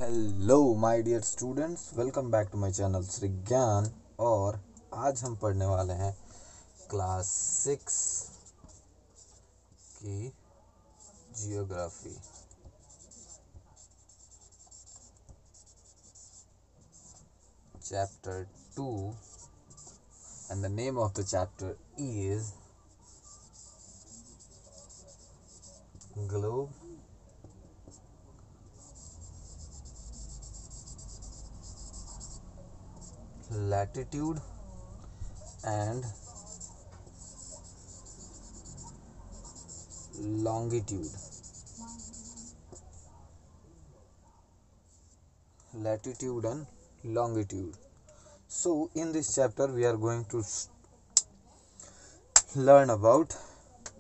Hello my dear students, welcome back to my channel Shri Gyan. और आज हम पढ़ने वाले हैं क्लास 6 की geography. Chapter 2 and the name of the chapter is globe latitude and longitude. Latitude and longitude. So in this chapter we are going to learn about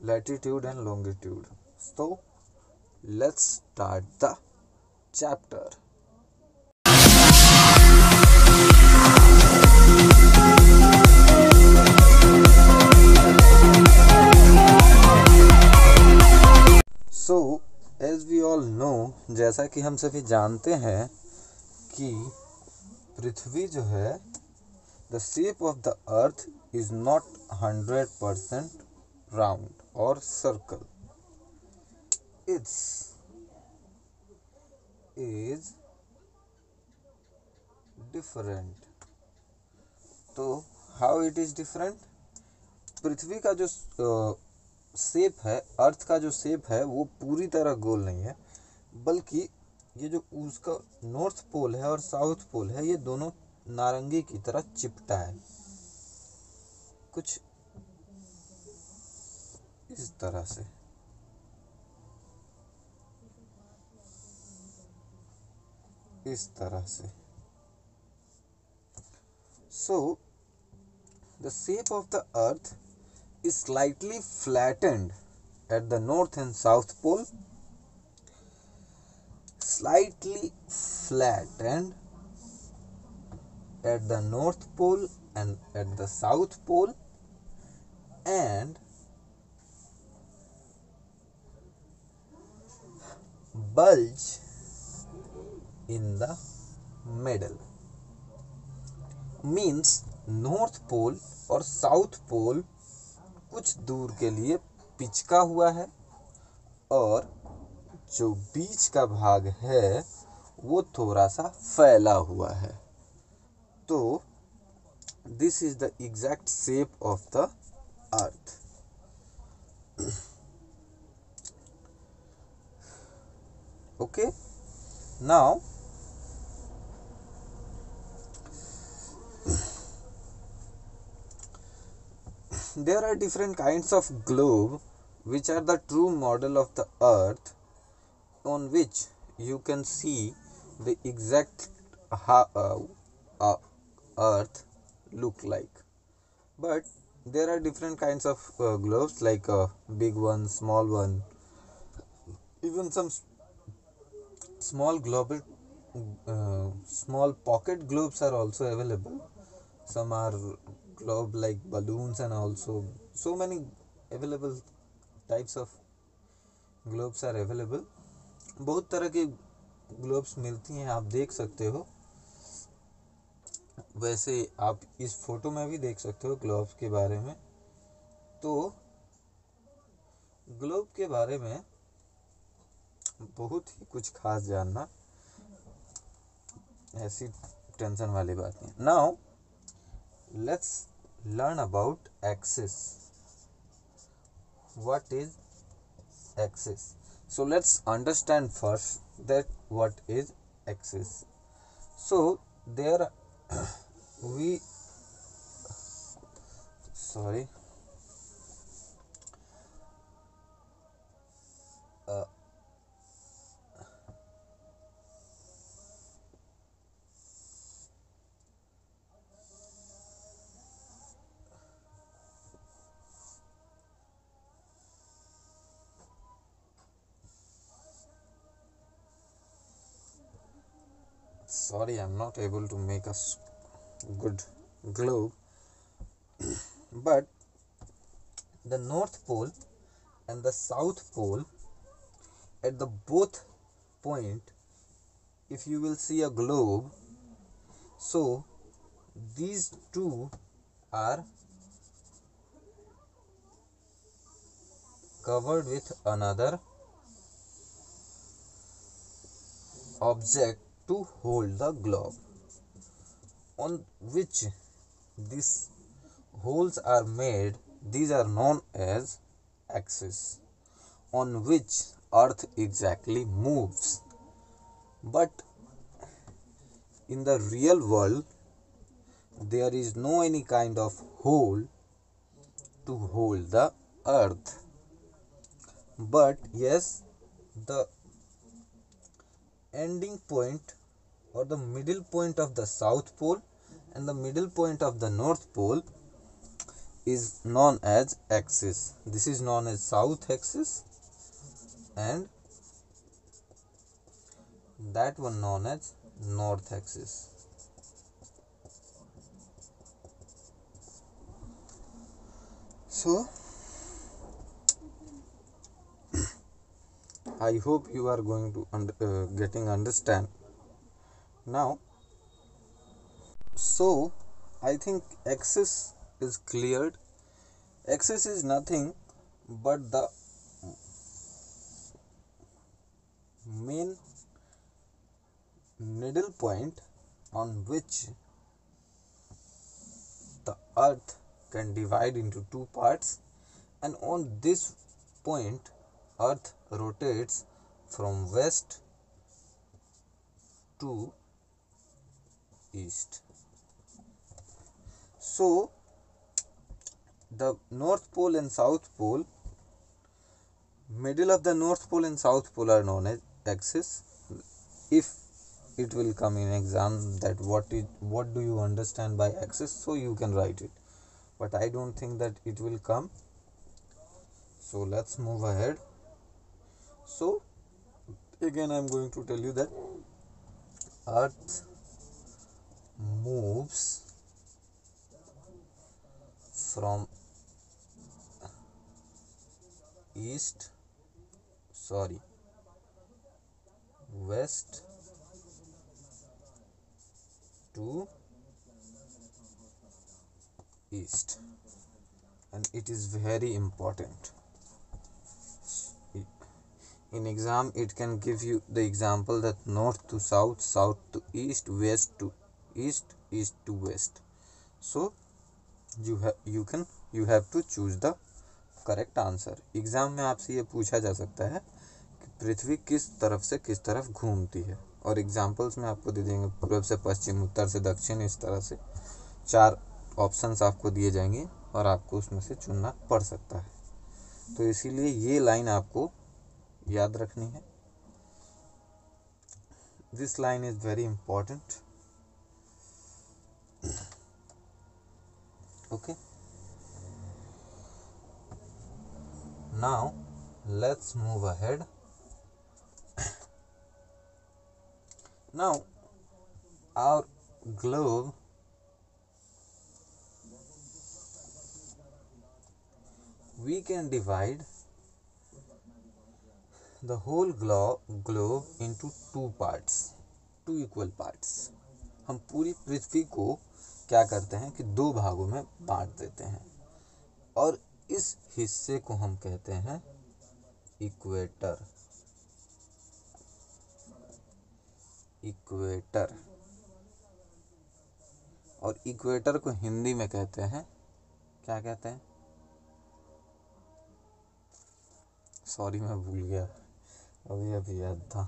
latitude and longitude. So let's start the chapter. So as we all know, जैसा कि हम सभी जानते हैं कि पृथ्वी जो है, the shape of the earth is not 100% round or circle. It is different. तो how it is different? पृथ्वी का जो शेप है, अर्थ का जो शेप है वो पूरी तरह गोल नहीं है, बल्कि ये जो उसका नॉर्थ पोल है और साउथ पोल है, ये दोनों नारंगी की तरह चिपटा है, कुछ इस तरह से। So the shape of the earth is slightly flattened at the north and south pole, slightly flattened at the north pole and at the south pole, and bulge in the middle. Means north pole और south पोल कुछ दूर के लिए पिचका हुआ है और जो बीच का भाग है वो थोड़ा सा फैला हुआ है। तो this is the exact shape of the earth. Okay, now there are different kinds of globe which are the true model of the earth, on which you can see the exact earth look like. But there are different kinds of globes, like big one, small one, even some small global small pocket globes are also available. Some are globe like balloons, and also so many available types of globes are available. बहुत तरह के globes मिलती हैं, आप देख सकते हो। वैसे आप इस फोटो में भी देख सकते हो ग्लोब्स के बारे में। तो ग्लोब के बारे में बहुत ही कुछ खास जानना, ऐसी टेंशन वाली बात नहीं। Now let's learn about axis. What is axis? So let's understand first that what is axis. So there we sorry I'm not able to make a good globe. But the north pole and the south pole, at the both point if you will see a globe, so these two are covered with another object to hold the globe, on which these holes are made. These are known as axes, on which earth exactly moves. But in the real world there is no any kind of hole to hold the earth. But yes, the ending point or the middle point of the south pole and the middle point of the north pole is known as axis. This is known as south axis, and that one known as north axis. So I hope you are going to getting understand now. So I think axis is cleared. Axis is nothing but the main needle point on which the earth can divide into two parts, and on this point earth rotates from west to east. So the north pole and south pole, middle of the north pole and south pole are known as axis. If it will come in exam that what do you understand by axis, so you can write it, but I don't think that it will come. So let's move ahead. So again I'm going to tell you that earth moves from west to east, and it is very important. In exam it can give you the example that north to south, south to east, west to east, east to west. So you have to choose the correct answer. Exam में आपसे ये पूछा जा सकता है कि पृथ्वी किस तरफ से किस तरफ घूमती है, और एग्जाम्पल्स में आपको दे देंगे पूर्व से पश्चिम, उत्तर से दक्षिण, इस तरह से 4 ऑप्शंस आपको दिए जाएंगे और आपको उसमें से चुनना पड़ सकता है. तो इसीलिए ये लाइन आपको याद रखनी है. This line is very important. Okay, now let's move ahead. Now our globe we can divide the whole globe into two equal parts. हम पूरी पृथ्वी को क्या करते हैं कि 2 भागों में बांट देते हैं, और इस हिस्से को हम कहते हैं इक्वेटर. और इक्वेटर को हिंदी में कहते हैं, क्या कहते हैं, सॉरी मैं भूल गया, अभी याद था.